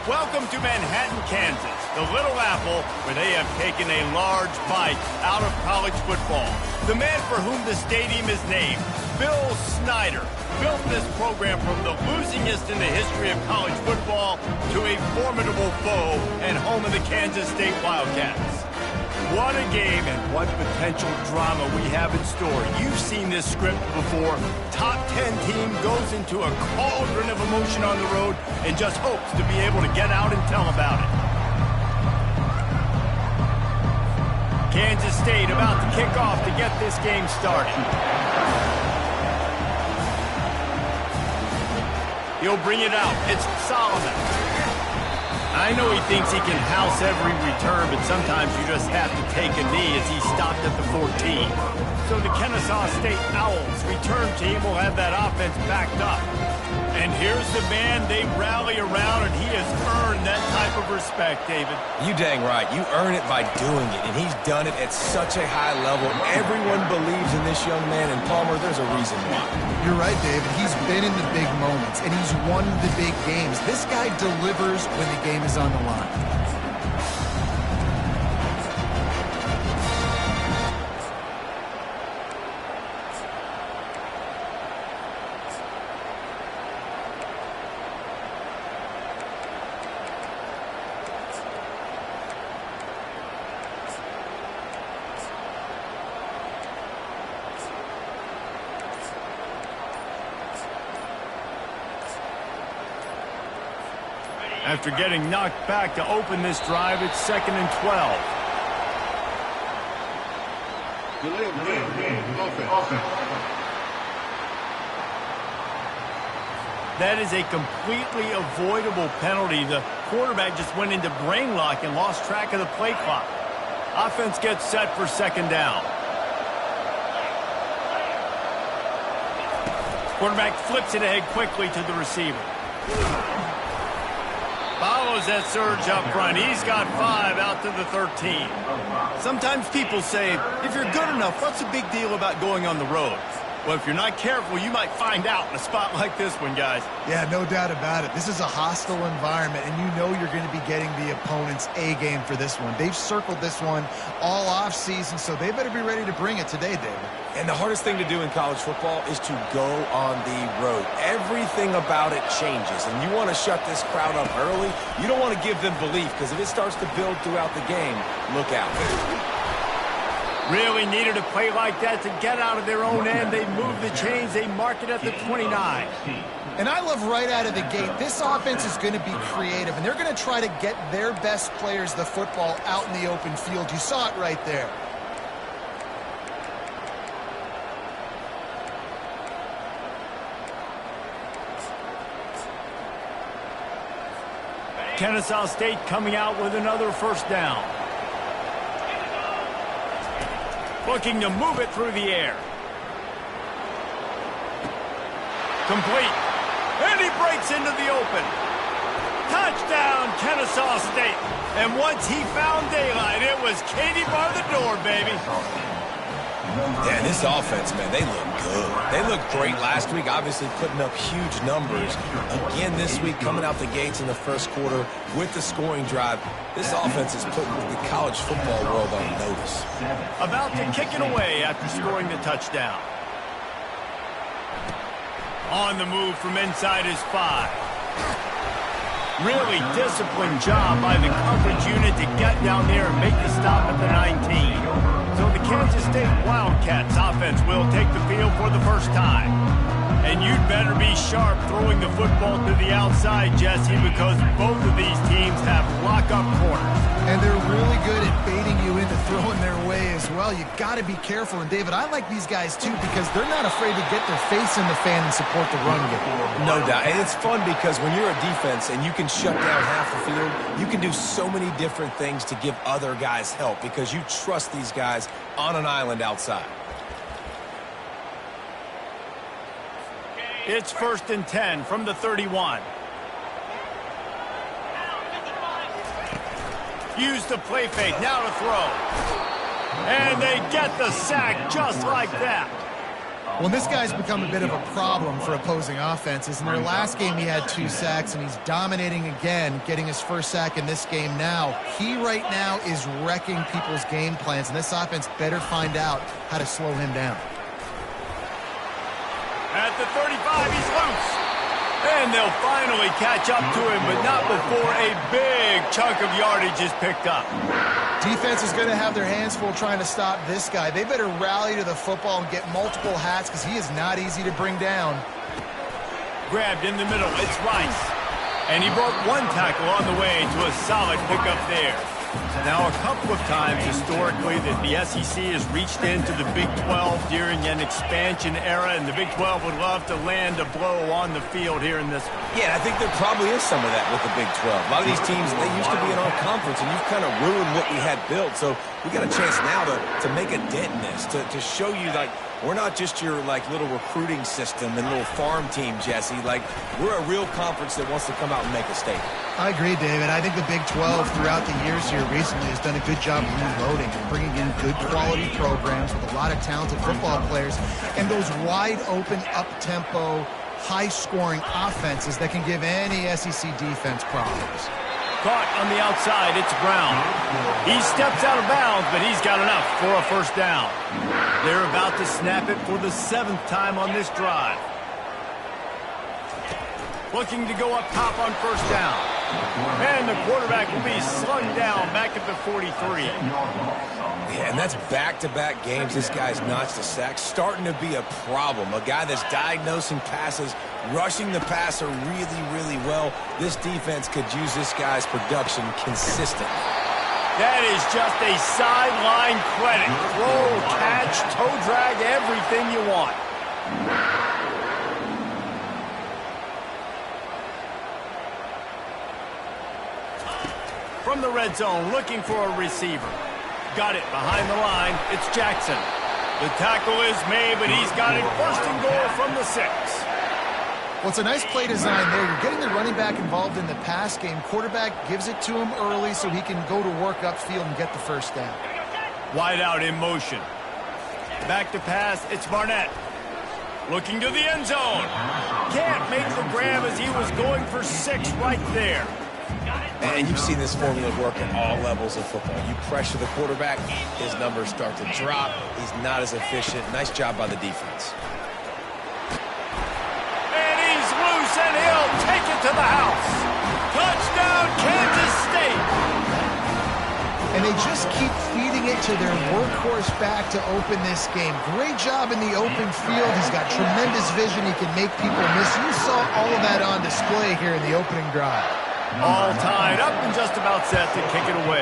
Welcome to Manhattan, Kansas, the Little Apple, where they have taken a large bite out of college football. The man for whom the stadium is named, Bill Snyder, built this program from the losingest in the history of college football to a formidable foe and home of the Kansas State Wildcats. What a game and what potential drama we have in store. You've seen this script before. Top 10 team goes into a cauldron of emotion on the road and just hopes to be able to get out and tell about it. Kansas State about to kick off to get this game started. He'll bring it out. It's Solomon. I know he thinks he can house every return, but sometimes you just have to take a knee as he stopped at the 14. So the Kennesaw State Owls return team will have that offense backed up. And here's the man they rally around, and he has earned that type of respect, David. You dang right. You earn it by doing it, and he's done it at such a high level. Everyone believes in this young man, and Palmer, there's a reason why. You're right, David. He's been in the big moments, and he's won the big games. This guy delivers when the game is on the line. After getting knocked back to open this drive, it's 2nd and 12. That is a completely avoidable penalty. The quarterback just went into brain lock and lost track of the play clock. Offense gets set for 2nd down. Quarterback flips it ahead quickly to the receiver. Follows that surge up front. He's got 5 out to the 13. Sometimes people say, if you're good enough, what's the big deal about going on the road? Well, if you're not careful, you might find out in a spot like this one, guys. Yeah, no doubt about it. This is a hostile environment, and you know you're going to be getting the opponent's A-game for this one. They've circled this one all off-season, so they better be ready to bring it today, David. And the hardest thing to do in college football is to go on the road. Everything about it changes, and you want to shut this crowd up early. You don't want to give them belief, because if it starts to build throughout the game, look out. Really needed a play like that to get out of their own end. They move the chains. They mark it at the 29. And I love right out of the gate, this offense is going to be creative, and they're going to try to get their best players the football out in the open field. You saw it right there. Kennesaw State coming out with another 1st down. Looking to move it through the air. Complete. And he breaks into the open. Touchdown, Kennesaw State. And once he found daylight, it was Katie bar the door, baby. Yeah, this offense, man, they look good. They looked great last week, obviously putting up huge numbers. Again this week, coming out the gates in the 1st quarter with the scoring drive. This offense is putting the college football world on notice. About to kick it away after scoring the touchdown. On the move from inside his 5. Really disciplined job by the coverage unit to get down there and make the stop at the 19. So the Kansas State Wildcats offense will take the field for the 1st time. And you'd better be sharp throwing the football to the outside, Jesse, because both of these teams have lock-up corners. And they're really good at baiting you into throwing their way as well. You got to be careful. And, David, I like these guys, too, because they're not afraid to get their face in the fan and support the run game. No doubt. And it's fun because when you're a defense and you can shut down half the field, you can do so many different things to give other guys help because you trust these guys on an island outside. It's 1st and 10 from the 31. Use the play fake, now to throw. And they get the sack just like that. Well, this guy's become a bit of a problem for opposing offenses. In their last game, he had 2 sacks, and he's dominating again, getting his first sack in this game now. He right now is wrecking people's game plans, and this offense better find out how to slow him down. At the 35, he's loose. And they'll finally catch up to him, but not before a big chunk of yardage is picked up. Defense is going to have their hands full trying to stop this guy. They better rally to the football and get multiple hats because he is not easy to bring down. Grabbed in the middle, it's Rice. And he broke 1 tackle on the way to a solid pickup there. Now, a couple of times historically that the SEC has reached into the Big 12 during an expansion era, and the Big 12 would love to land a blow on the field here in this one. Yeah, I think there probably is some of that with the Big 12. A lot of these teams, they used to be in our conference, and you've kind of ruined what we had built. So we got a chance now to make a dent in this, to show you, like, we're not just your, like, little recruiting system and little farm team, Jesse. Like, we're a real conference that wants to come out and make a statement. I agree, David. I think the Big 12 throughout the years here recently has done a good job reloading and bringing in good quality programs with a lot of talented football players and those wide open, up-tempo, high-scoring offenses that can give any SEC defense problems. Caught on the outside, it's Brown. He steps out of bounds, but he's got enough for a first down. They're about to snap it for the 7th time on this drive. Looking to go up top on first down. And the quarterback will be slung down back at the 43. Yeah, and that's back-to-back games. This guy's notched a sack, starting to be a problem. A guy that's diagnosing passes, rushing the passer really, really well. This defense could use this guy's production consistently. That is just a sideline credit. Throw, catch, toe drag, everything you want. From the red zone, looking for a receiver. Got it behind the line. It's Jackson. The tackle is made, but he's got it first and goal from the 6. Well, it's a nice play design there. You're getting the running back involved in the pass game. Quarterback gives it to him early so he can go to work upfield and get the first down. Wide out in motion. Back to pass, it's Barnett. Looking to the end zone. Can't make the grab as he was going for 6 right there. And you've seen this formula work at all levels of football. You pressure the quarterback, his numbers start to drop. He's not as efficient. Nice job by the defense. And he's loose, and he'll take it to the house. Touchdown, Kansas State. And they just keep feeding it to their workhorse back to open this game. Great job in the open field. He's got tremendous vision. He can make people miss. You saw all of that on display here in the opening drive. All tied up and just about set to kick it away.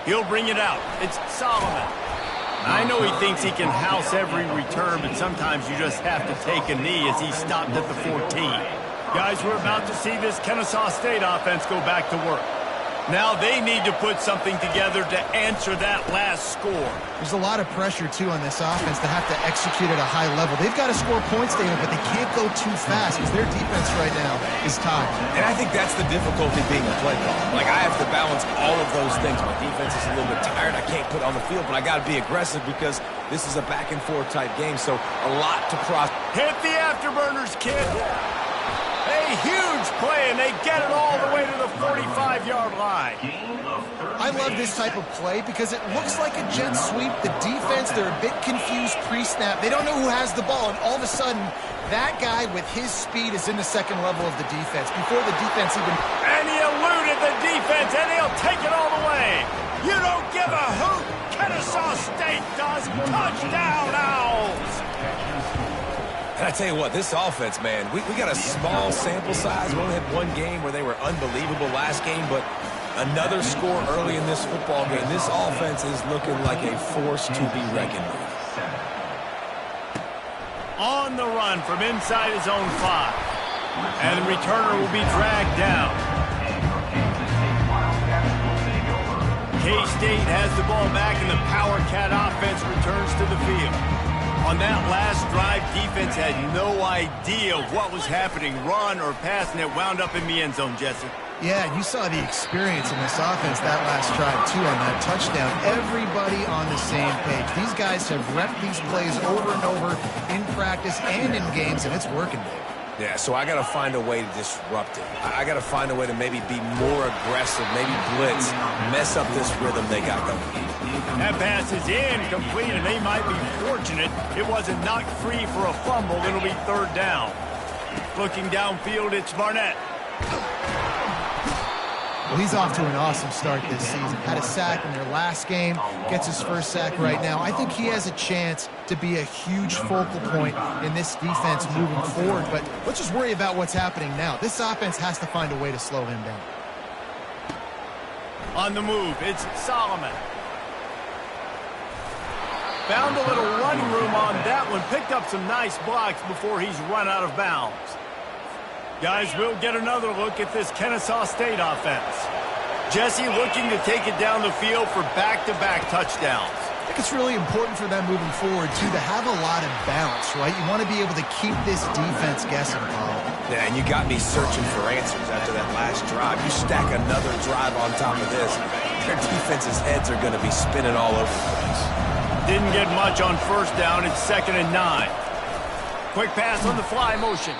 He'll bring it out. It's Solomon. I know he thinks he can house every return, but sometimes you just have to take a knee as he stopped at the 14. Guys, we're about to see this Kennesaw State offense go back to work. Now they need to put something together to answer that last score. There's a lot of pressure, too, on this offense to have to execute at a high level. They've got to score points, David, but they can't go too fast because their defense right now is tied. And I think that's the difficulty being a play caller. Like, I have to balance all of those things. My defense is a little bit tired. I can't put on the field, but I got to be aggressive because this is a back-and-forth type game, so a lot to process. Hit the afterburners, kid. A huge play, and they get it all the way to the 45-yard line. I love this type of play because it looks like a jet sweep. The defense, they're a bit confused pre-snap. They don't know who has the ball, and all of a sudden, that guy with his speed is in the second level of the defense before the defense even... And he eluded the defense, and he'll take it all the way. You don't give a hoot. Kennesaw State does. Touchdown, Owls. And I tell you what, this offense, man, we got a small sample size. We only had one game where they were unbelievable last game, but another score early in this football game. This offense is looking like a force to be reckoned with. On the run from inside his own 5. And the returner will be dragged down. K-State has the ball back, and the Power Cat offense returns to the field. On that last drive, defense had no idea what was happening, run or pass, and it wound up in the end zone, Jesse. Yeah, you saw the experience in this offense that last drive, too, on that touchdown. Everybody on the same page. These guys have repped these plays over and over in practice and in games, and it's working, Dave. Yeah, so I got to find a way to disrupt it. I got to find a way to maybe be more aggressive, maybe blitz, mess up this rhythm they got going. That pass is incomplete, and they might be fortunate it wasn't knocked free for a fumble. It'll be third down. Looking downfield, it's Barnett. Well, he's off to an awesome start this season. Had a sack in their last game, gets his first sack right now. I think he has a chance to be a huge focal point in this defense moving forward, but let's just worry about what's happening now. This offense has to find a way to slow him down. On the move, it's Solomon. Found a little running room on that one. Picked up some nice blocks before he's run out of bounds. Guys, we'll get another look at this Kennesaw State offense. Jesse looking to take it down the field for back-to-back touchdowns. I think it's really important for them moving forward, too, to have a lot of balance, right? You want to be able to keep this defense guessing, Paul. Yeah, and you got me searching for answers after that last drive. You stack another drive on top of this, their defense's heads are going to be spinning all over the place. Didn't get much on first down. It's 2nd and 9. Quick pass on the fly motion.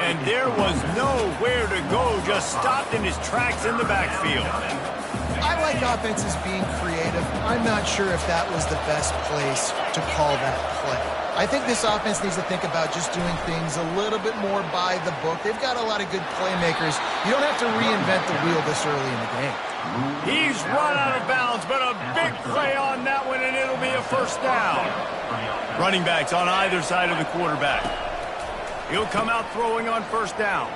And there was nowhere to go. Just stopped in his tracks in the backfield. I like offenses being creative. I'm not sure if that was the best place to call that play. I think this offense needs to think about just doing things a little bit more by the book. They've got a lot of good playmakers. You don't have to reinvent the wheel this early in the game. He's run out of bounds, but a big play on that one, and it'll be a first down. Running backs on either side of the quarterback. He'll come out throwing on first down.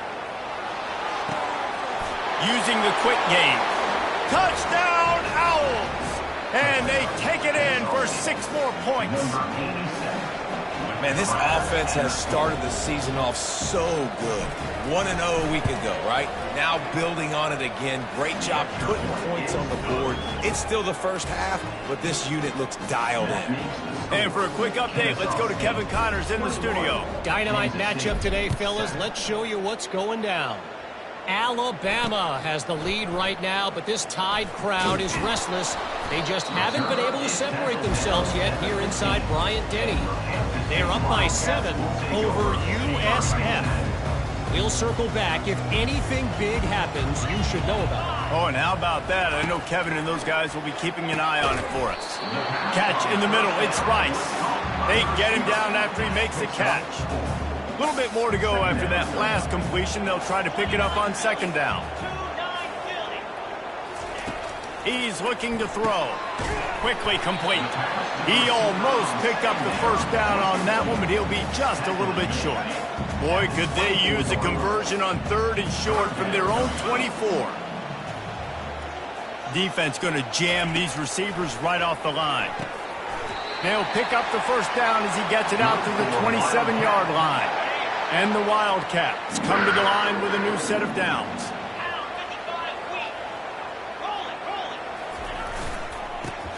Using the quick game. Touchdown, Owls! And they take it in for 6 more points. Man, this offense has started the season off so good. 1-0 a week ago, right? Now building on it again. Great job putting points on the board. It's still the first half, but this unit looks dialed in. And for a quick update, let's go to Kevin Connors in the studio. Dynamite matchup today, fellas. Let's show you what's going down. Alabama has the lead right now, but this Tide crowd is restless. They just haven't been able to separate themselves yet here inside Bryant-Denny. They're up by 7 over USF. We'll circle back. If anything big happens, you should know about it. Oh, and how about that? I know Kevin and those guys will be keeping an eye on it for us. Catch in the middle. It's Rice. They get him down after he makes the catch. A little bit more to go after that last completion. They'll try to pick it up on 2nd down. He's looking to throw. Quickly complete. He almost picked up the first down on that one, but he'll be just a little bit short. Boy, could they use a conversion on 3rd and short from their own 24. Defense going to jam these receivers right off the line. They'll pick up the first down as he gets it out to the 27-yard line. And the Wildcats come to the line with a new set of downs.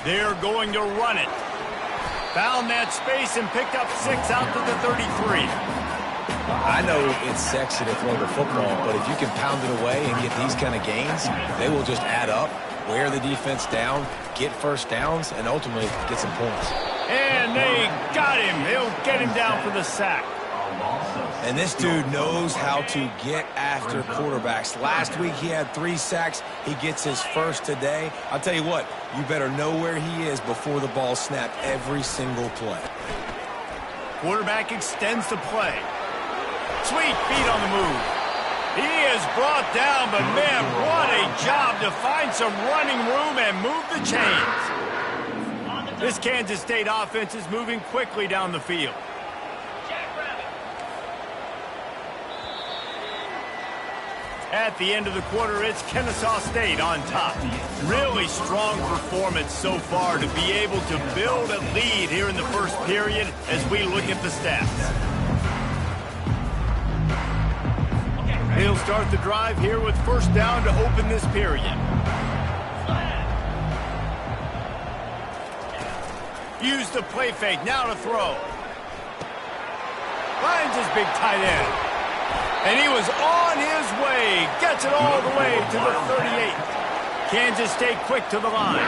They're going to run it. Found that space and picked up 6 out to the 33. I know it's sexy to throw the football, but if you can pound it away and get these kind of gains, they will just add up, wear the defense down, get first downs, and ultimately get some points. And they got him. They'll get him down for the sack. And this dude knows how to get after quarterbacks. Last week he had 3 sacks. He gets his first today. I'll tell you what, you better know where he is before the ball snapped every single play. Quarterback extends the play. Sweet feet on the move. He is brought down, but man, what a job to find some running room and move the chains. This Kansas State offense is moving quickly down the field. At the end of the quarter, it's Kennesaw State on top. Really strong performance so far to be able to build a lead here in the first period as we look at the stats. He'll start the drive here with first down to open this period. Use the play fake, now to throw. Finds his big tight end. And he was on his way. Gets it all the way to the 38. Kansas State quick to the line.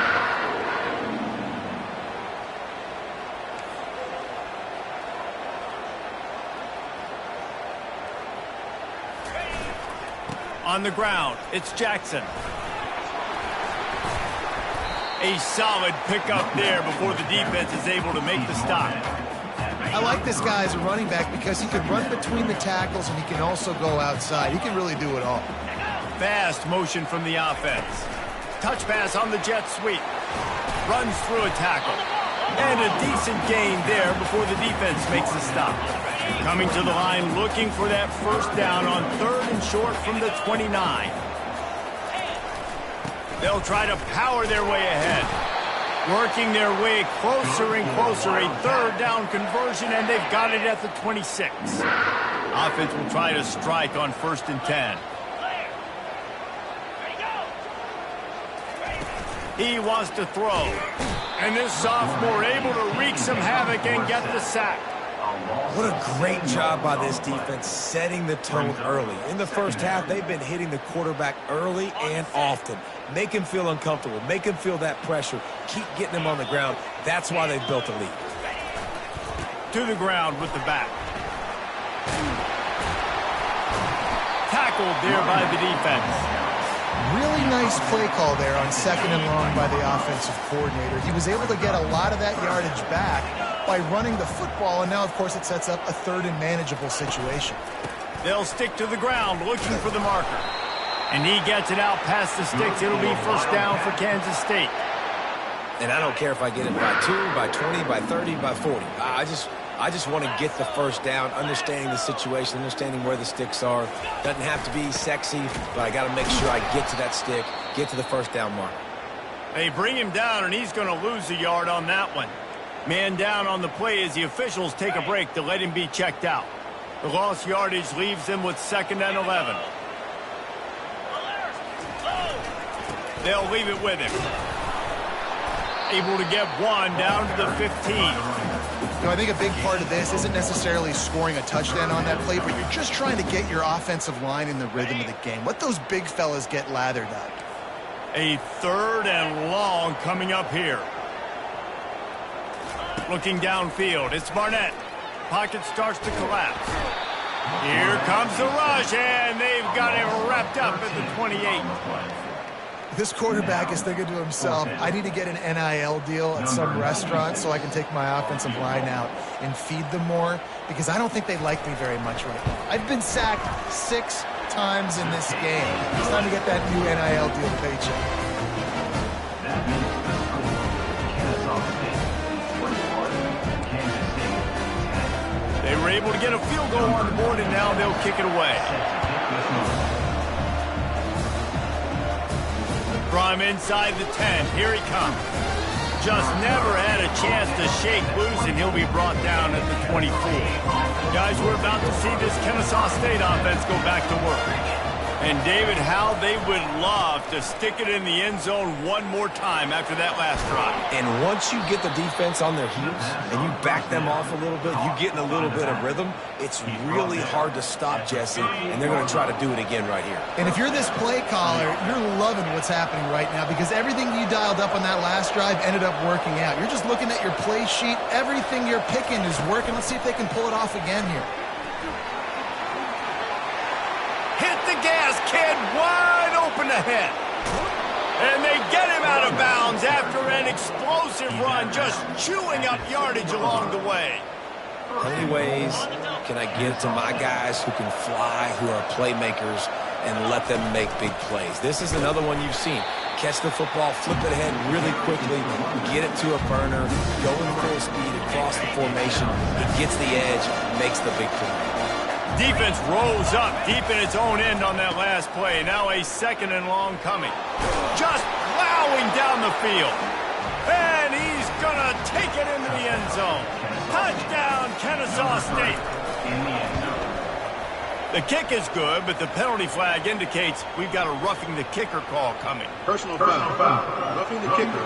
On the ground, it's Jackson. A solid pickup there before the defense is able to make the stop. I like this guy as a running back because he can run between the tackles and he can also go outside. He can really do it all. Fast motion from the offense. Touch pass on the jet sweep. Runs through a tackle. And a decent gain there before the defense makes the stop. Coming to the line looking for that first down on 3rd and short from the 29. They'll try to power their way ahead. Working their way closer and closer. A 3rd down conversion, and they've got it at the 26. Offense will try to strike on 1st and 10. He wants to throw. And this sophomore able to wreak some havoc and get the sack. What a great job by this defense setting the tone early. In the first half, they've been hitting the quarterback early and often. Make him feel uncomfortable. Make him feel that pressure. Keep getting him on the ground. That's why they've built a lead. To the ground with the back. Tackled there by the defense. Really nice play call there on 2nd and long by the offensive coordinator. He was able to get a lot of that yardage back by running the football, and now, of course, it sets up a 3rd and manageable situation. They'll stick to the ground looking for the marker. And he gets it out past the sticks. It'll be first down for Kansas State. And I don't care if I get it by 2, by 20, by 30, by 40. I just want to get the first down, understanding the situation, understanding where the sticks are. Doesn't have to be sexy, but I got to make sure I get to that stick, get to the first down mark. They bring him down, and he's going to lose a yard on that one. Man down on the play as the officials take a break to let him be checked out. The lost yardage leaves them with 2nd and 11. They'll leave it with him. Able to get one down to the 15. You know, I think a big part of this isn't necessarily scoring a touchdown on that play, but you're just trying to get your offensive line in the rhythm of the game. Let those big fellas get lathered up. A 3rd and long coming up here. Looking downfield, it's Barnett. Pocket starts to collapse. Here comes the rush, and they've got him wrapped up at the 28. This quarterback is thinking to himself, I need to get an NIL deal at some restaurant so I can take my offensive line out and feed them more, because I don't think they like me very much right now. I've been sacked 6 times in this game. It's time to get that new NIL deal paycheck. They were able to get a field goal on the board, and now they'll kick it away. From inside the 10, here he comes. Just never had a chance to shake loose, and he'll be brought down at the 24. Guys, we're about to see this Kennesaw State offense go back to work. And, David, how they would love to stick it in the end zone one more time after that last drive. And once you get the defense on their heels and you back them off a little bit, you get in a little bit of rhythm, it's really hard to stop, Jesse, and they're going to try to do it again right here. And if you're this play caller, you're loving what's happening right now, because everything you dialed up on that last drive ended up working out. You're just looking at your play sheet. Everything you're picking is working. Let's see if they can pull it off again here. Hit the gas, kid, wide open ahead. And they get him out of bounds after an explosive run, just chewing up yardage along the way. How many ways can I get to my guys who can fly, who are playmakers, and let them make big plays? This is another one you've seen. Catch the football, flip it ahead really quickly, get it to a burner, go in full speed across the formation. He gets the edge, makes the big play. Defense rolls up deep in its own end on that last play. Now a 2nd and long coming. Just plowing down the field. And he's going to take it into the end zone. Touchdown, Kennesaw State. The kick is good, but the penalty flag indicates we've got a roughing the kicker call coming. Personal foul. Roughing the kicker.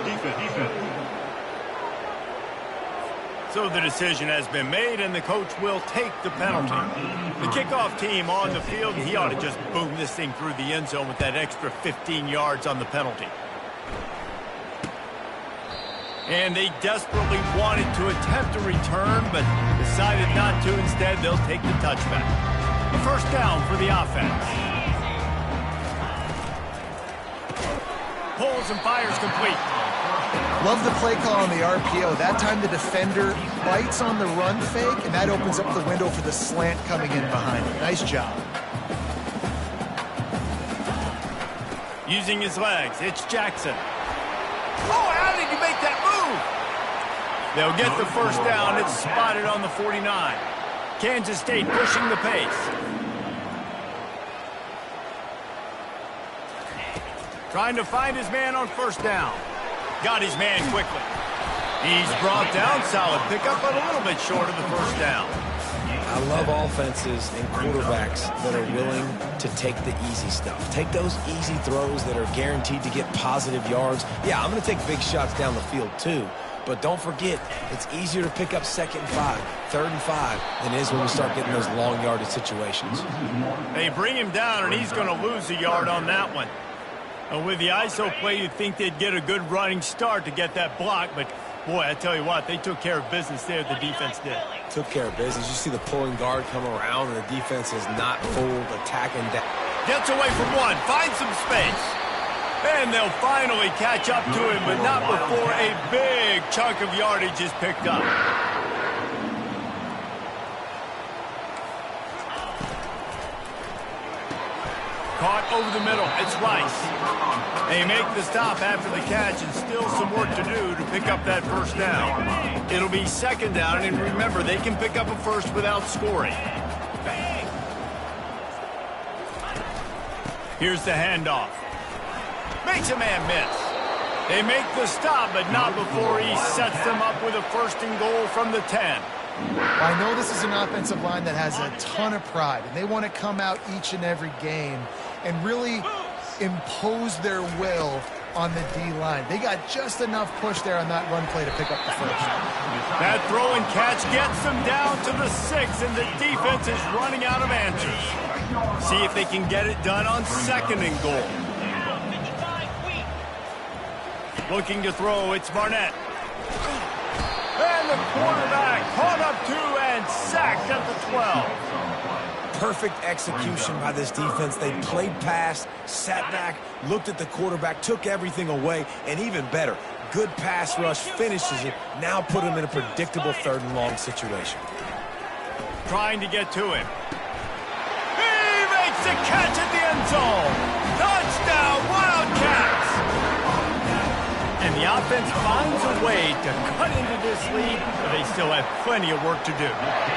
Defense. So the decision has been made, and the coach will take the penalty. The kickoff team on the field, and he ought to just boom this thing through the end zone with that extra 15 yards on the penalty. And they desperately wanted to attempt a return, but decided not to. Instead, they'll take the touchback. A first down for the offense. Pulls and fires complete. Love the play call on the RPO. That time the defender bites on the run fake, and that opens up the window for the slant coming in behind him. Nice job. Using his legs, it's Jackson. Oh, how did you make that move? They'll get the first down. It's spotted on the 49. Kansas State pushing the pace. Trying to find his man on first down. Got his man quickly. He's brought down. Solid pickup, but a little bit short of the first down. I love offenses and quarterbacks that are willing to take the easy stuff. Take those easy throws that are guaranteed to get positive yards. Yeah, I'm going to take big shots down the field too. But don't forget, it's easier to pick up 2nd and 5, 3rd and 5 than it is when we start getting those long yardage situations. They bring him down, and he's going to lose a yard on that one. And with the ISO play, you'd think they'd get a good running start to get that block, but boy, I tell you what, they took care of business there, the defense did. Took care of business. You see the pulling guard come around, and the defense is not full attacking down. Gets away from one, finds some space. And they'll finally catch up to him, but not before a big chunk of yardage is picked up. Caught over the middle. It's Rice. They make the stop after the catch, and still some work to do to pick up that first down. It'll be 2nd down, and remember, they can pick up a first without scoring. Here's the handoff. Makes a man miss. They make the stop, but not before he sets them up with a 1st and goal from the 10. I know this is an offensive line that has a ton of pride, and they want to come out each and every game and really impose their will on the D-line. They got just enough push there on that run play to pick up the first. That throw and catch gets them down to the 6, and the defense is running out of answers. See if they can get it done on 2nd and goal. Looking to throw, it's Barnett. And the quarterback caught up 2 and sacked at the 12. Perfect execution by this defense. They played pass, sat back, looked at the quarterback, took everything away, and even better, good pass rush, finishes it, now put him in a predictable 3rd and long situation. Trying to get to him. He makes the catch at the end zone. Touchdown, Wildcats! And the offense finds a way to cut into this lead, but they still have plenty of work to do.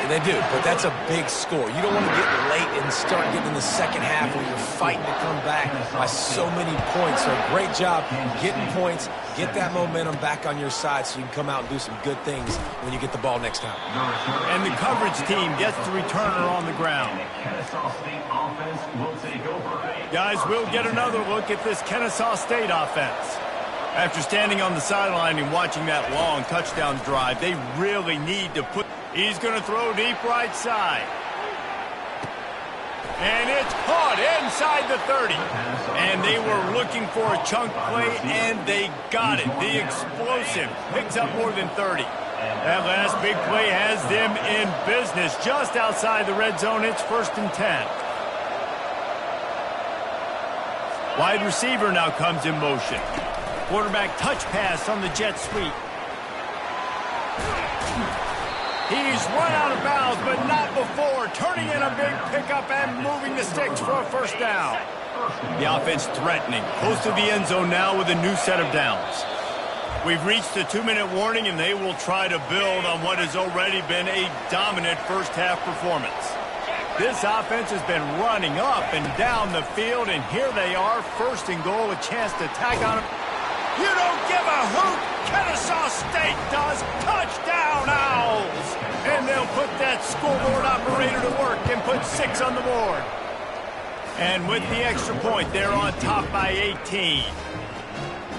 They do, but that's a big score. You don't want to get late and start getting in the 2nd half where you're fighting to come back by so many points. So great job getting points, get that momentum back on your side so you can come out and do some good things when you get the ball next time. And the coverage team gets the returner on the ground. Guys, we'll get another look at this Kennesaw State offense. After standing on the sideline and watching that long touchdown drive, they really need to put... He's going to throw deep right side. And it's caught inside the 30. And they were looking for a chunk play, and they got it. The explosive picks up more than 30. That last big play has them in business just outside the red zone. It's 1st and 10. Wide receiver now comes in motion. Quarterback touch pass on the jet sweep. He's run out of bounds, but not before. Turning in a big pickup and moving the sticks for a first down. The offense threatening. Close to the end zone now with a new set of downs. We've reached the 2-minute warning, and they will try to build on what has already been a dominant first half performance. This offense has been running up and down the field, and here they are, 1st and goal, a chance to tag on them. You don't give a hoot. Kennesaw State does. Touchdown, Owls. And they'll put that scoreboard operator to work and put 6 on the board. And with the extra point, they're on top by 18.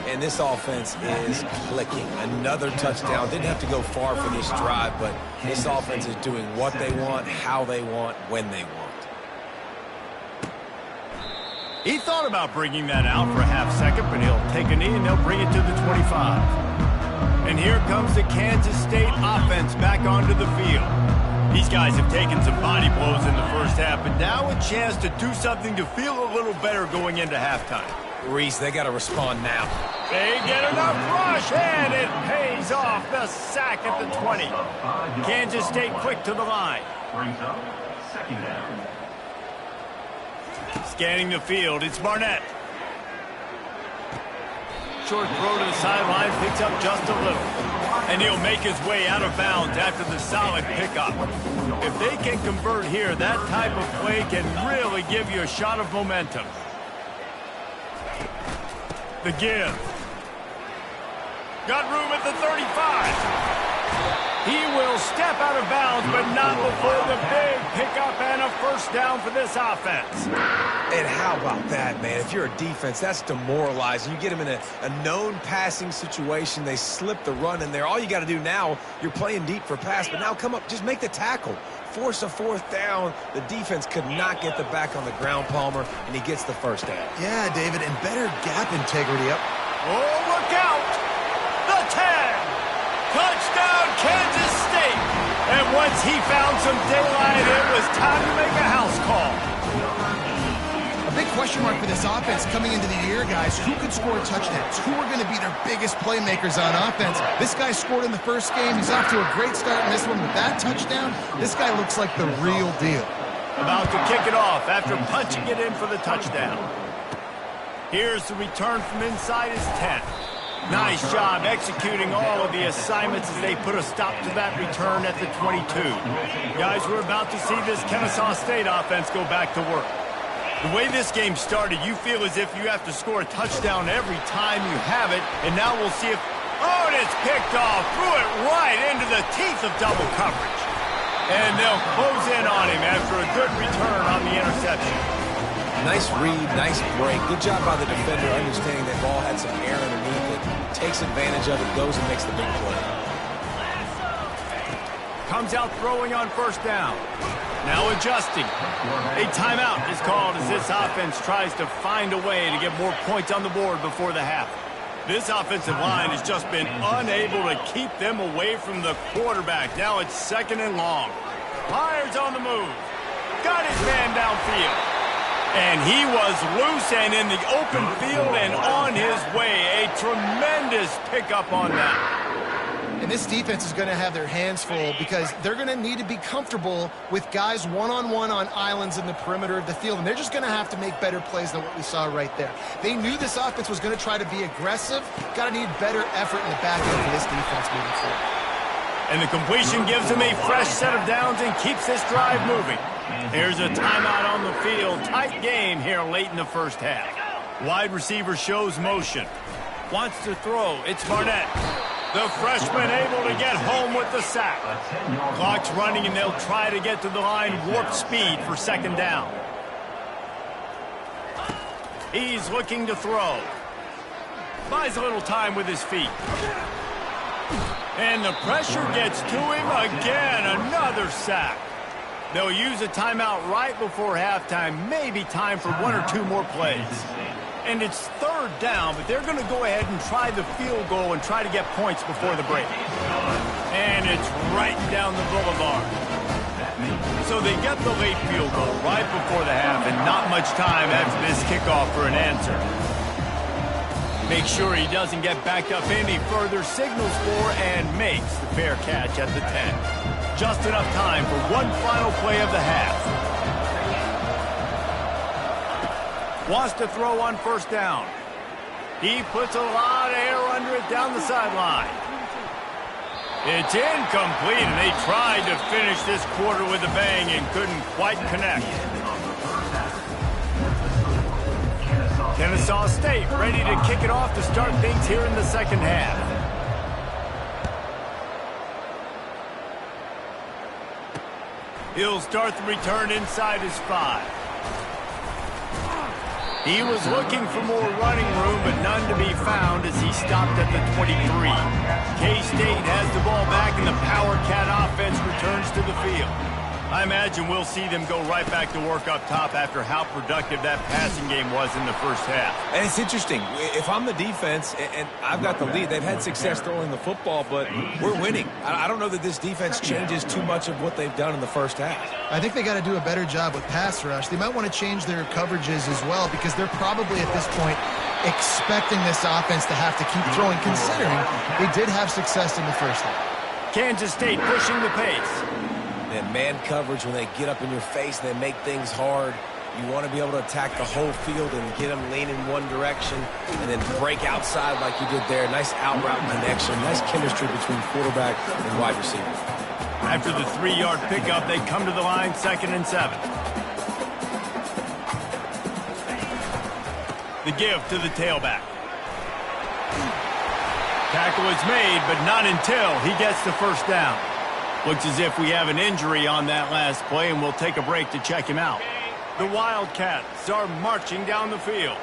and this offense is clicking. Another touchdown. Didn't have to go far for this drive, but this offense is doing what they want, how they want, when they want. He thought about bringing that out for a half second, but he'll take a knee and they'll bring it to the 25. And here comes the Kansas State offense back onto the field. These guys have taken some body blows in the first half, but now a chance to do something to feel a little better going into halftime. Reese, they got to respond now. They get enough rush, and it pays off. The sack at the 20. Kansas State quick to the line. Second down. Scanning the field, it's Barnett. Short throw to the sideline, picks up just a little. And he'll make his way out of bounds after the solid pickup. If they can convert here, that type of play can really give you a shot of momentum. The give. Got room at the 35. He will step out of bounds, but not before the big pickup and a first down for this offense. And how about that, man? If you're a defense, that's demoralizing. You get them in a known passing situation. They slip the run in there. All you got to do now, you're playing deep for pass, but now come up, just make the tackle. Force a fourth down. The defense could not get the back on the ground, Palmer, and he gets the first down. Yeah, David, and better gap integrity up. Oh, look out! The 10! Touchdown, Kansas State! And once he found some daylight, it was time to make a house call. A big question mark for this offense coming into the year, guys. Who could score touchdowns? Who are going to be their biggest playmakers on offense? This guy scored in the first game. He's off to a great start in this one with that touchdown. This guy looks like the real deal. About to kick it off after punching it in for the touchdown. Here's the return from inside his 10. Nice job executing all of the assignments as they put a stop to that return at the 22. Guys, we're about to see this Kennesaw State offense go back to work. The way this game started, you feel as if you have to score a touchdown every time you have it, and now we'll see if... Oh, and it's picked off, threw it right into the teeth of double coverage. And they'll close in on him after a good return on the interception. Nice read, nice break. Good job by the defender understanding that ball had some air underneath it. Takes advantage of it, goes and makes the big play. Comes out throwing on first down. Now adjusting. A timeout is called as this offense tries to find a way to get more points on the board before the half. This offensive line has just been unable to keep them away from the quarterback. Now it's second and long. Myers on the move. Got his man downfield. And he was loose and in the open field and on his way. A tremendous pickup on that. And this defense is going to have their hands full because they're going to need to be comfortable with guys one-on-one on islands in the perimeter of the field. And they're just going to have to make better plays than what we saw right there. They knew this offense was going to try to be aggressive. Got to need better effort in the back end for this defense moving forward. And the completion gives them a fresh set of downs and keeps this drive moving. Here's a timeout on the field. Tight game here late in the first half. Wide receiver shows motion. Wants to throw. It's Barnett. The freshman able to get home with the sack. Clock's running and they'll try to get to the line warp speed for second down. He's looking to throw. Buys a little time with his feet. And the pressure gets to him again. Another sack. They'll use a timeout right before halftime. Maybe time for one or two more plays. And it's third down, but they're going to go ahead and try the field goal and try to get points before the break. And it's right down the boulevard. So they get the late field goal right before the half and not much time after this kickoff for an answer. Make sure he doesn't get backed up any further, signals for and makes the fair catch at the 10. Just enough time for one final play of the half. Wants to throw on first down. He puts a lot of air under it down the sideline. It's incomplete, and they tried to finish this quarter with a bang and couldn't quite connect. Kennesaw State ready to kick it off to start things here in the second half. He'll start the return inside his 5. He was looking for more running room, but none to be found as he stopped at the 23. K-State has the ball back, and the Power Cat offense returns to the field. I imagine we'll see them go right back to work up top after how productive that passing game was in the first half. And it's interesting. If I'm the defense and I've got the lead, they've had success throwing the football, but we're winning. I don't know that this defense changes too much of what they've done in the first half. I think they got to do a better job with pass rush. They might want to change their coverages as well because they're probably at this point expecting this offense to have to keep throwing, considering they did have success in the first half. Kansas State pushing the pace. And man coverage, when they get up in your face, they make things hard. You want to be able to attack the whole field and get them leaning one direction and then break outside like you did there. Nice out route connection. Nice chemistry between quarterback and wide receiver. After the 3-yard pickup, they come to the line, 2nd and 7. The give to the tailback. Tackle is made, but not until he gets the first down. Looks as if we have an injury on that last play, and we'll take a break to check him out. The Wildcats are marching down the field.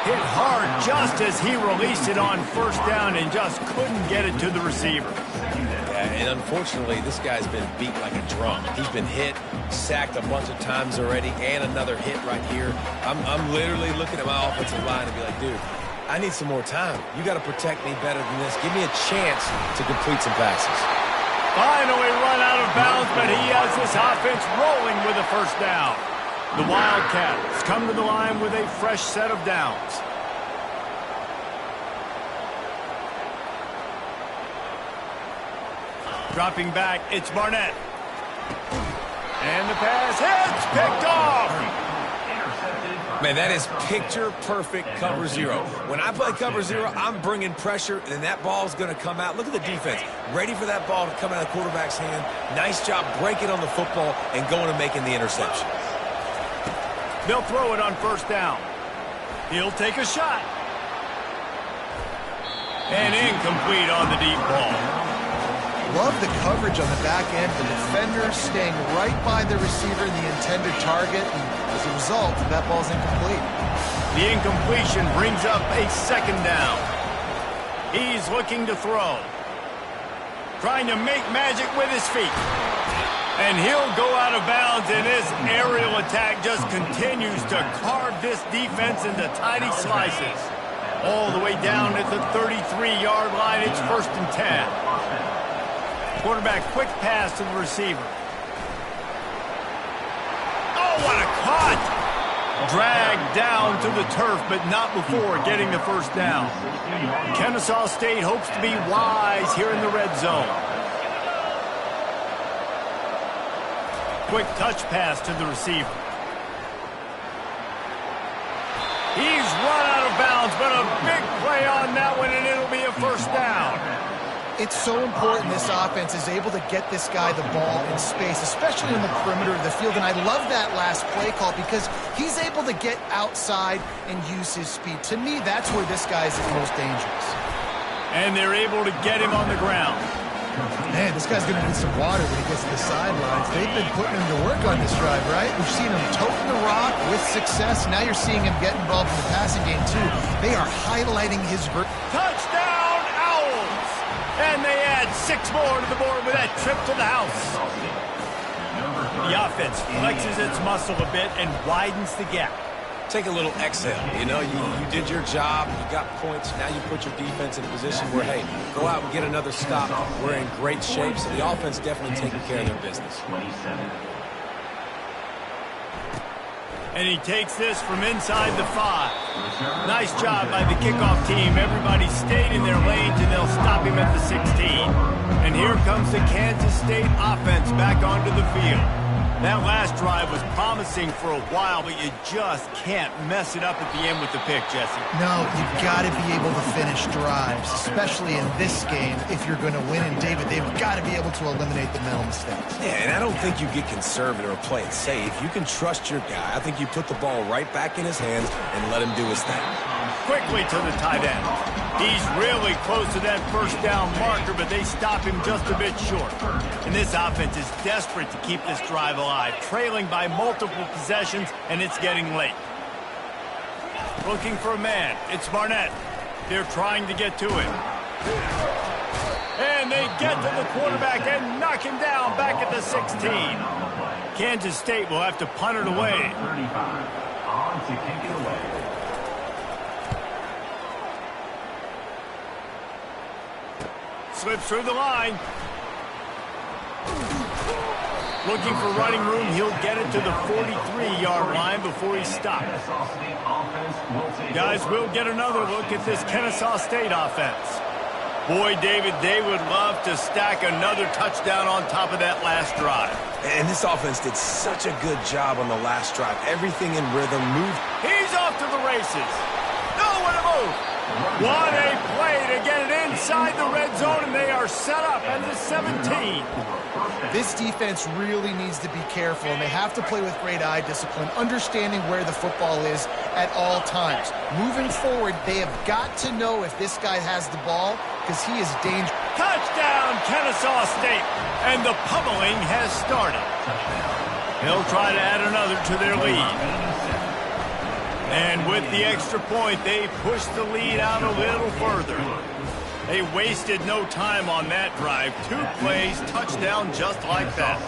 Hit hard just as he released it on first down and just couldn't get it to the receiver. Yeah, and unfortunately, this guy's been beat like a drum. He's been hit, sacked a bunch of times already, and another hit right here. I'm literally looking at my offensive line and be like, dude, I need some more time. You got to protect me better than this. Give me a chance to complete some passes. Finally run out of bounds, but he has this offense rolling with a first down. The Wildcats come to the line with a fresh set of downs. Dropping back, it's Barnett. And the pass hits, picked off. Man, that is picture-perfect cover zero. When I play cover zero, I'm bringing pressure, and that ball's going to come out. Look at the defense. Ready for that ball to come out of the quarterback's hand. Nice job breaking on the football and going and making the interception. They'll throw it on first down. He'll take a shot. And incomplete on the deep ball. Love the coverage on the back end. The defender staying right by the receiver in the intended target. And as a result, that ball's incomplete. The incompletion brings up a 2nd down. He's looking to throw. Trying to make magic with his feet. And he'll go out of bounds, and this aerial attack just continues to carve this defense into tiny slices. All the way down at the 33-yard line, it's 1st and 10. Quarterback quick pass to the receiver. Oh, what a cut! Dragged down to the turf, but not before getting the first down. Kennesaw State hopes to be wise here in the red zone. Quick touch pass to the receiver. He's run out of bounds, but a big play on that one, and it'll be a first down. It's so important this offense is able to get this guy the ball in space, especially in the perimeter of the field. And I love that last play call because he's able to get outside and use his speed. To me, that's where this guy is most dangerous. And they're able to get him on the ground. Man, this guy's going to need some water when he gets to the sidelines. They've been putting him to work on this drive, right? We've seen him toting the rock with success. Now you're seeing him get involved in the passing game, too. They are highlighting his... Touchdown, Owls! And they add 6 more to the board with that trip to the house. The offense flexes its muscle a bit and widens the gap. Take a little exhale. You know, you did your job. You got points. Now you put your defense in a position where, hey, go out and get another stop. We're in great shape, so the offense definitely taking care of their business. And he takes this from inside the 5. Nice job by the kickoff team. Everybody stayed in their lanes, and they'll stop him at the 16. And here comes the Kansas State offense back onto the field. That last drive was promising for a while, but you just can't mess it up at the end with the pick, Jesse. No, you've got to be able to finish drives, especially in this game. If you're going to win, and David, they've got to be able to eliminate the mental mistakes. Yeah, and I don't think you get conservative or play it safe. You can trust your guy. I think you put the ball right back in his hands and let him do his thing. Quickly to the tight end. He's really close to that first down marker, but they stop him just a bit short. And this offense is desperate to keep this drive alive, trailing by multiple possessions, and it's getting late. Looking for a man. It's Barnett. They're trying to get to him. And they get to the quarterback and knock him down back at the 16. Kansas State will have to punt it away. 35. On to kick it away. Slips through the line. Looking for running room. He'll get it to the 43-yard line before he stopped. Guys, we'll get another look at this Kennesaw State offense. Boy, David, they would love to stack another touchdown on top of that last drive. And this offense did such a good job on the last drive. Everything in rhythm, moved. He's off to the races. Nowhere to move. What a play to get it inside the red zone, and they are set up at the 17. This defense really needs to be careful, and they have to play with great eye discipline, understanding where the football is at all times. Moving forward, they have got to know if this guy has the ball, because he is dangerous. Touchdown, Kennesaw State, and the pummeling has started. They'll try to add another to their lead. And with the extra point, they push the lead out a little further. They wasted no time on that drive. 2 plays, touchdown just like that.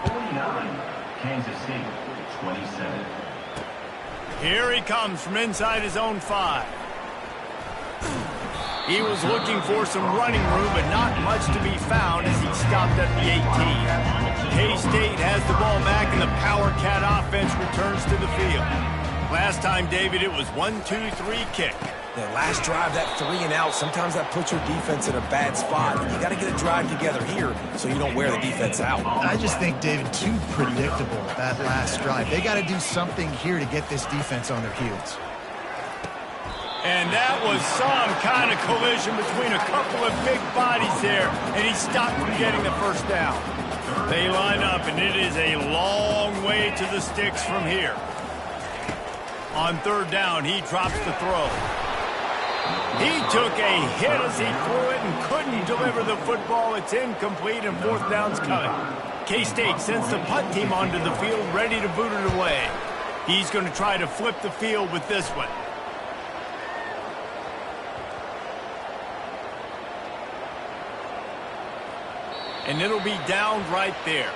49. Kansas State, 27. Here he comes from inside his own 5. He was looking for some running room, but not much to be found as he stopped at the 18. K-State has the ball back, and the Power Cat offense returns to the field. Last time, David, it was 1-2-3 kick. The last drive, that 3 and out, sometimes that puts your defense in a bad spot. You got to get a drive together here so you don't wear the defense out. I just think, David, too predictable, that last drive. They got to do something here to get this defense on their heels. And that was some kind of collision between a couple of big bodies there, and he stopped from getting the first down. They line up, and it is a long way to the sticks from here. On 3rd down, he drops the throw. He took a hit as he threw it and couldn't deliver the football. It's incomplete, and 4th down's coming. K-State sends the punt team onto the field, ready to boot it away. He's going to try to flip the field with this one. And it'll be down right there.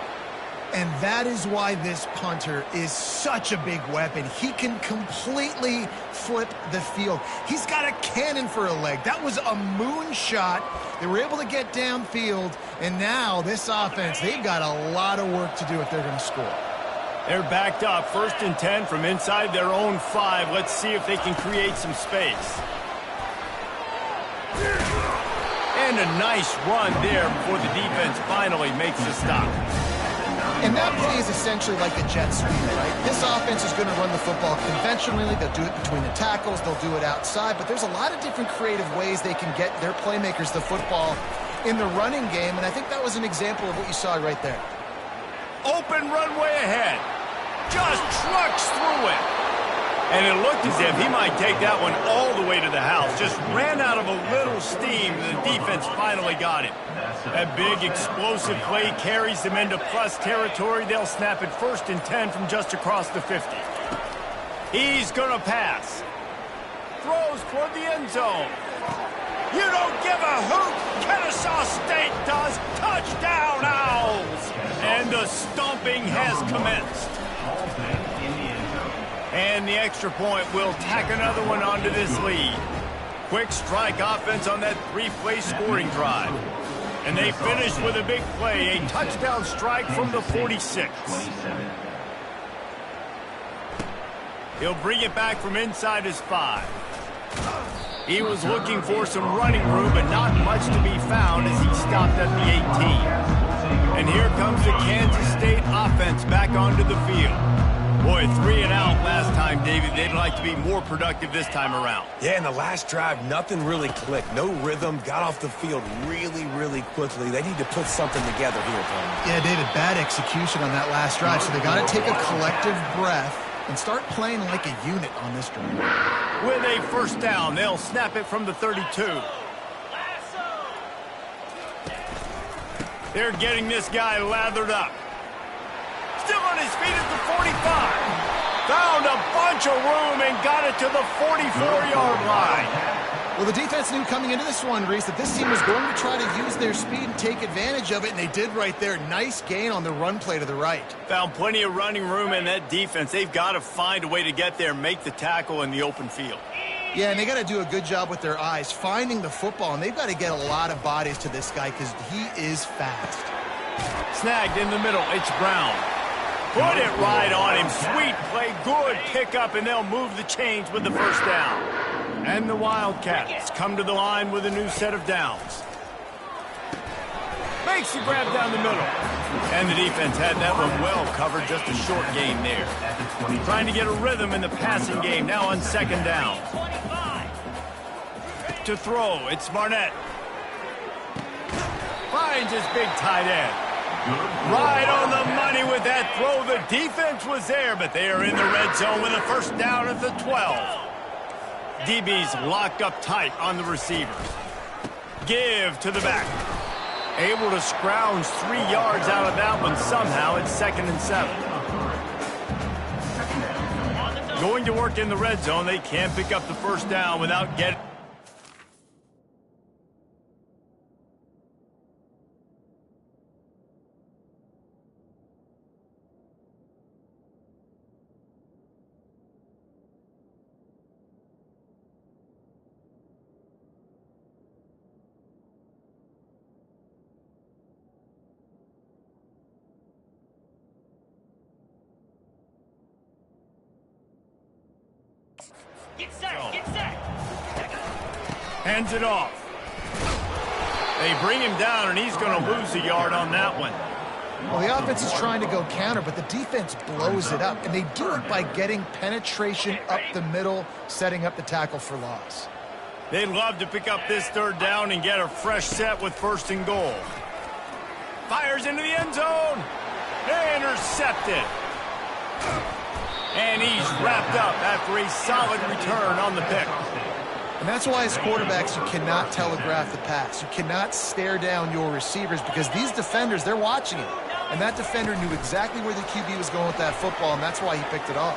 And that is why this punter is such a big weapon. He can completely flip the field. He's got a cannon for a leg. That was a moonshot. They were able to get downfield, and now this offense, they've got a lot of work to do if they're going to score. They're backed up, 1st and 10 from inside their own 5. Let's see if they can create some space. And a nice run there before the defense finally makes the stop. And that play is essentially like a jet sweep, right? This offense is going to run the football conventionally. They'll do it between the tackles. They'll do it outside. But there's a lot of different creative ways they can get their playmakers the football in the running game. And I think that was an example of what you saw right there. Open runway ahead. Just trucks through it. And it looked as if he might take that one all the way to the house. Just ran out of a little steam, and the defense finally got him. That big explosive play carries them into plus territory. They'll snap it 1st and 10 from just across the 50. He's going to pass. Throws toward the end zone. You don't give a hoot. Kennesaw State does. Touchdown, Owls. And the stomping has commenced. And the extra point will tack another one onto this lead. Quick strike offense on that 3-play scoring drive. And they finish with a big play, a touchdown strike from the 46. He'll bring it back from inside his 5. He was looking for some running room, but not much to be found as he stopped at the 18. And here comes the Kansas State offense back onto the field. Boy, 3 and out last time, David. They'd like to be more productive this time around. Yeah, in the last drive, nothing really clicked. No rhythm, got off the field really, really quickly. They need to put something together here, Tom. Yeah, David, bad execution on that last drive. So they got to take a collective breath and start playing like a unit on this drive. With a first down, they'll snap it from the 32. They're getting this guy lathered up. Still on his feet at the 45. Found a bunch of room and got it to the 44-yard line. Well, the defense knew coming into this one, Reese, that this team was going to try to use their speed and take advantage of it, and they did right there. Nice gain on the run play to the right. Found plenty of running room in that defense. They've got to find a way to get there and make the tackle in the open field. Yeah, and they got to do a good job with their eyes, finding the football, and they've got to get a lot of bodies to this guy because he is fast. Snagged in the middle, it's Brown. Put it right on him. Sweet play, good pickup, and they'll move the chains with the first down. And the Wildcats come to the line with a new set of downs. Makes the grab down the middle. And the defense had that one well covered, just a short gain there. Trying to get a rhythm in the passing game, now on second down. To throw, it's Barnett. Finds his big tight end. Right on the money with that throw. The defense was there, but they are in the red zone with a first down at the 12. DB's locked up tight on the receivers. Give to the back. Able to scrounge 3 yards out of that one somehow. It's 2nd and 7. Going to work in the red zone. They can't pick up the first down without getting... Get set! Hands it off. They bring him down, and he's going to lose a yard on that one. Well, the offense is trying to go counter, but the defense blows it up, and they do it by getting penetration up the middle, setting up the tackle for loss. They'd love to pick up this third down and get a fresh set with 1st and goal. Fires into the end zone. Intercepted. And he's wrapped up after a solid return on the pick. And that's why as quarterbacks you cannot telegraph the pass. You cannot stare down your receivers because these defenders, they're watching it. And that defender knew exactly where the QB was going with that football, and that's why he picked it off.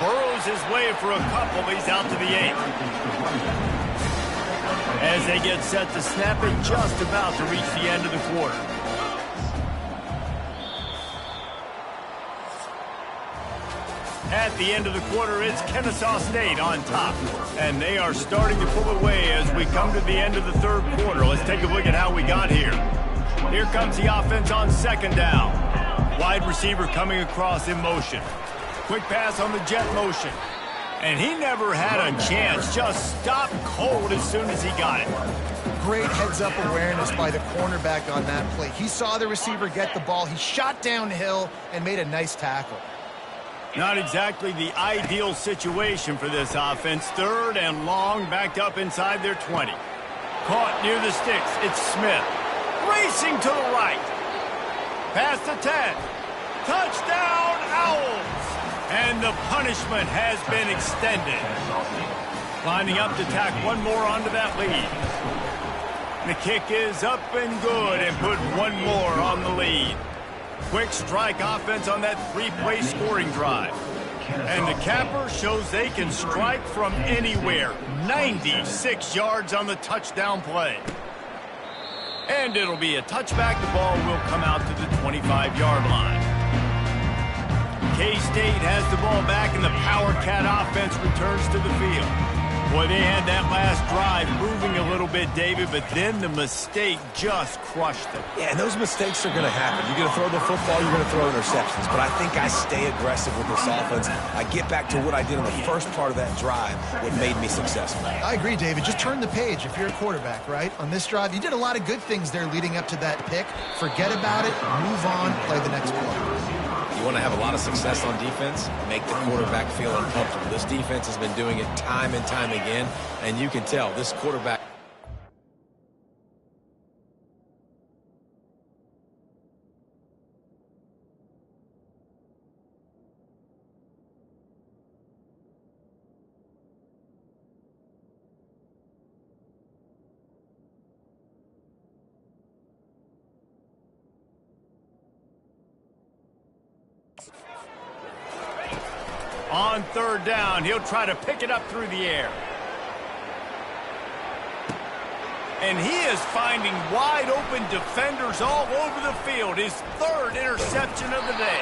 Burrows his way for a couple. He's out to the 8. As they get set to snap it, just about to reach the end of the quarter. At the end of the quarter, it's Kennesaw State on top. And they are starting to pull away as we come to the end of the third quarter. Let's take a look at how we got here. Here comes the offense on 2nd down. Wide receiver coming across in motion. Quick pass on the jet motion. And he never had a chance. Just stopped cold as soon as he got it. Great heads-up awareness by the cornerback on that play. He saw the receiver get the ball. He shot downhill and made a nice tackle. Not exactly the ideal situation for this offense. 3rd and long, backed up inside their 20. Caught near the sticks. It's Smith. Racing to the right. Past the 10. Touchdown, Owls. And the punishment has been extended. Lining up to tack one more onto that lead. The kick is up and good and put one more on the lead. Quick strike offense on that 3-play scoring drive. And the capper shows they can strike from anywhere. 96 yards on the touchdown play. And it'll be a touchback. The ball will come out to the 25-yard line. K-State has the ball back, and the Power Cat offense returns to the field. Boy, they had that last drive moving a little bit, David, but then the mistake just crushed them. Yeah, and those mistakes are going to happen. You're going to throw the football, you're going to throw interceptions. But I think I stay aggressive with this offense. I get back to what I did in the first part of that drive, what made me successful. I agree, David. Just turn the page if you're a quarterback, right? On this drive, you did a lot of good things there leading up to that pick. Forget about it, move on, play the next play. You want to have a lot of success on defense, make the quarterback feel uncomfortable. This defense has been doing it time and time again, and you can tell this quarterback On third down, he'll try to pick it up through the air. And he is finding wide open defenders all over the field. His third interception of the day.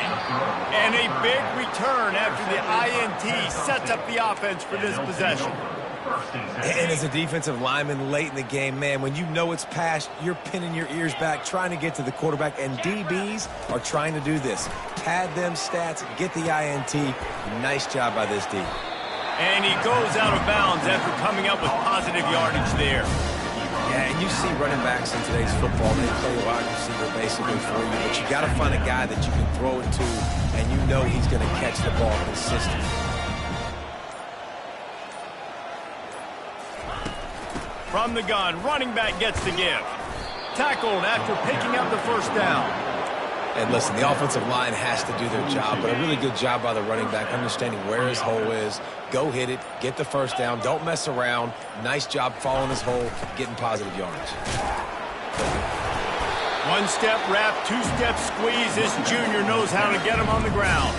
And a big return after the INT sets up the offense for this possession. And as a defensive lineman late in the game, man, when you know it's past, you're pinning your ears back, trying to get to the quarterback, and DBs are trying to do this. Pad them stats, get the INT. Nice job by this D. And he goes out of bounds after coming up with positive yardage there. Yeah, and you see running backs in today's football, they play a wide receiver basically for you, but you got to find a guy that you can throw it to, and you know he's going to catch the ball consistently. From the gun, running back gets the give. Tackled after picking up the first down. And listen, the offensive line has to do their job, but a really good job by the running back, understanding where his hole is. Go hit it, get the first down, don't mess around. Nice job following his hole, getting positive yards. One-step wrap, two-step squeeze. This junior knows how to get him on the ground.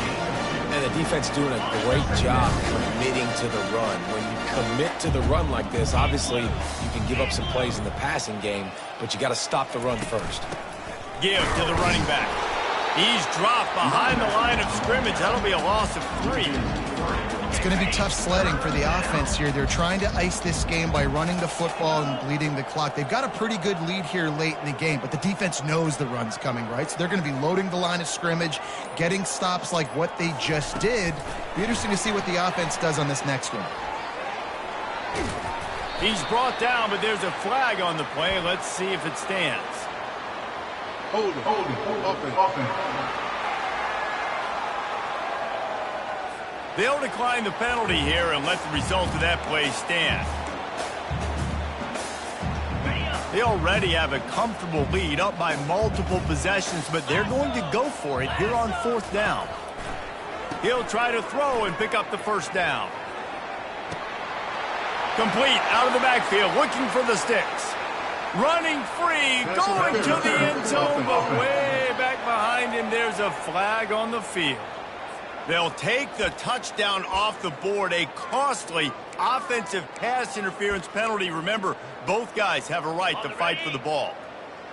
And the defense doing a great job committing to the run. When you commit to the run like this, obviously you can give up some plays in the passing game, but you got to stop the run first. Give to the running back. He's dropped behind the line of scrimmage. That'll be a loss of 3. It's going to be tough sledding for the offense here. They're trying to ice this game by running the football and bleeding the clock. They've got a pretty good lead here late in the game, but the defense knows the run's coming, right? So they're going to be loading the line of scrimmage, getting stops like what they just did. Be interesting to see what the offense does on this next one. He's brought down, but there's a flag on the play. Let's see if it stands. Hold it. Offense. They'll decline the penalty here and let the result of that play stand. They already have a comfortable lead, up by multiple possessions, but they're going to go for it here on fourth down. He'll try to throw and pick up the first down. Complete out of the backfield, looking for the sticks. Running free, going to the end zone, but way back behind him, there's a flag on the field. They'll take the touchdown off the board, a costly offensive pass interference penalty. Remember, both guys have a right to fight for the ball.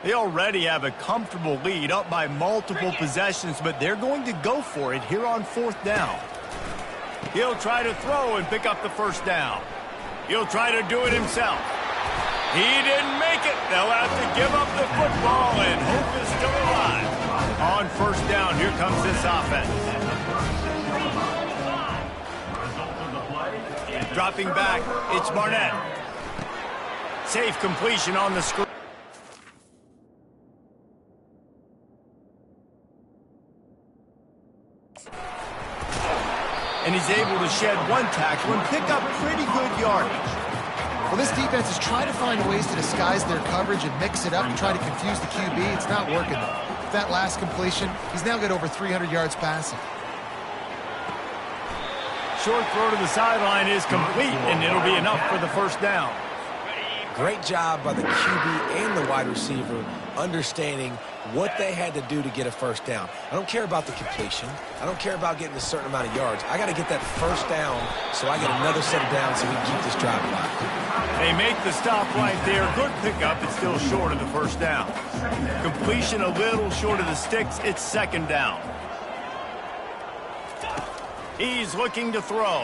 They already have a comfortable lead, up by multiple possessions, but they're going to go for it here on fourth down. He'll try to throw and pick up the first down. He'll try to do it himself. He didn't make it. They'll have to give up the football, and hope is still alive. On first down, here comes this offense. Dropping back, it's Barnett. Safe completion on the screen. And he's able to shed one tackle and pick up pretty good yardage. Well, this defense is trying to find ways to disguise their coverage and mix it up and try to confuse the QB. It's not working, though. With that last completion, he's now got over 300 yards passing. Short throw to the sideline is complete, and it'll be enough for the first down. Great job by the QB and the wide receiver understanding what they had to do to get a first down. I don't care about the completion. I don't care about getting a certain amount of yards. I got to get that first down so I get another set of downs so we can keep this drive alive. They make the stop right there. Good pickup. It's still short of the first down. Completion a little short of the sticks. It's second down. He's looking to throw.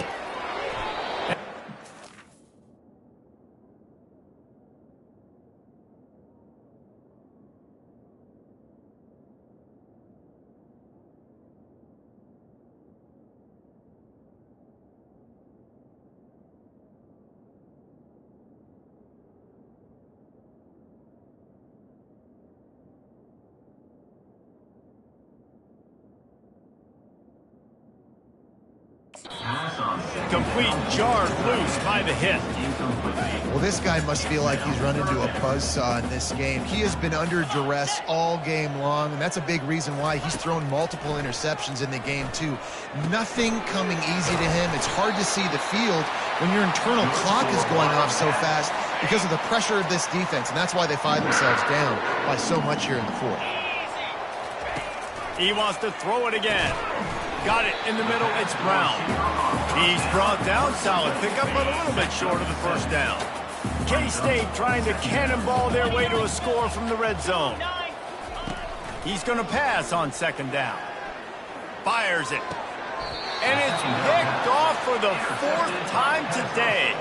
Complete, jarred loose by the hit. Well, this guy must feel like he's run into a buzzsaw in this game. He has been under duress all game long, and that's a big reason why he's thrown multiple interceptions in the game, too. Nothing coming easy to him. It's hard to see the field when your internal clock is going off so fast because of the pressure of this defense, and that's why they find themselves down by so much here in the fourth. He wants to throw it again. Got it in the middle. It's Brown. He's brought down. Solid pickup, but a little bit short of the first down. K-State trying to cannonball their way to a score from the red zone. He's going to pass on second down. Fires it. And it's picked off for the fourth time today.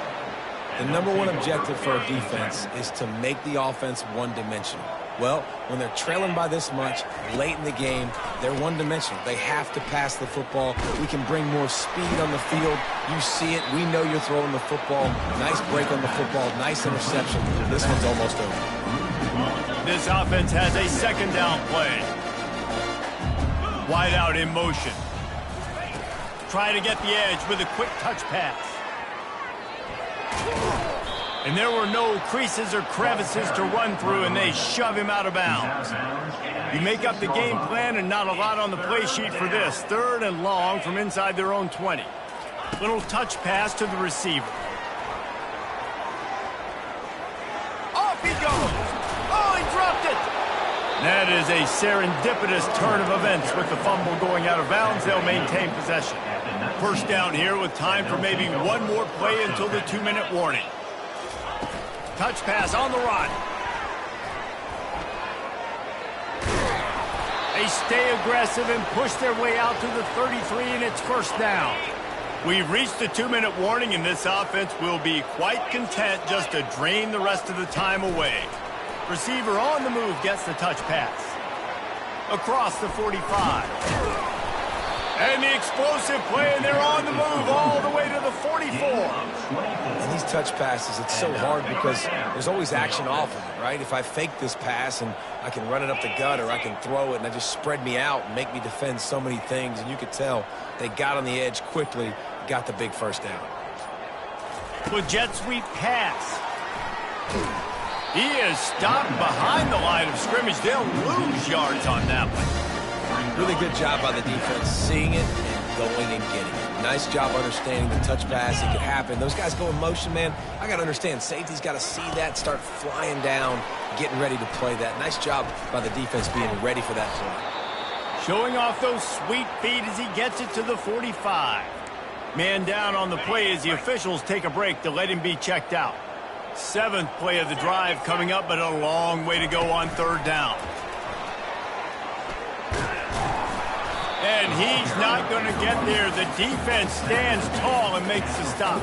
The number one objective for a defense is to make the offense one-dimensional. Well, when they're trailing by this much late in the game, they're one-dimensional. They have to pass the football. We can bring more speed on the field. You see it. We know you're throwing the football. Nice break on the football. Nice interception. This one's almost over. This offense has a second down play. Wide out in motion. Try to get the edge with a quick touch pass. And there were no creases or crevices to run through, and they shove him out of bounds. You make up the game plan, and not a lot on the play sheet for this. Third and long from inside their own 20. Little touch pass to the receiver. Off he goes. Oh, he dropped it. That is a serendipitous turn of events. With the fumble going out of bounds, they'll maintain possession. First down here with time for maybe one more play until the 2-minute warning. Touch pass on the run. They stay aggressive and push their way out to the 33, and it's first down. We've reached the 2-minute warning, and this offense will be quite content just to drain the rest of the time away. Receiver on the move gets the touch pass. Across the 45. And the explosive play, and they're on the move all the way to the 44. And these touch passes, it's so hard because there's always action off of it, right? If I fake this pass and I can run it up the gut, or I can throw it and I just spread me out and make me defend so many things, and you could tell they got on the edge quickly, got the big first down. With jet sweep pass. He is stopped behind the line of scrimmage. They'll lose yards on that one. Really good job by the defense, seeing it and going and getting it. Nice job understanding the touch pass. It could happen. Those guys go in motion, man. I got to understand, safety's got to see that, start flying down, getting ready to play that. Nice job by the defense being ready for that play. Showing off those sweet feet as he gets it to the 45. Man down on the play as the officials take a break to let him be checked out. 7th play of the drive coming up, but a long way to go on third down. And he's not going to get there. The defense stands tall and makes the stop.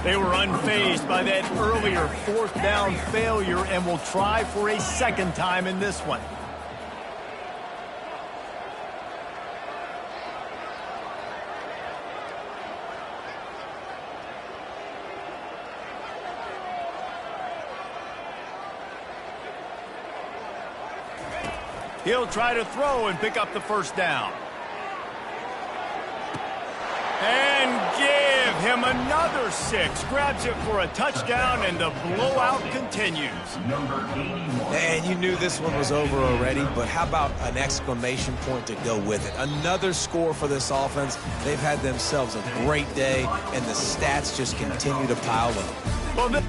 They were unfazed by that earlier 4th down failure and will try for a second time in this one. He'll try to throw and pick up the first down. And give him another 6. Grabs it for a touchdown, and the blowout continues. And you knew this one was over already, but how about an exclamation point to go with it? Another score for this offense. They've had themselves a great day, and the stats just continue to pile up. Well,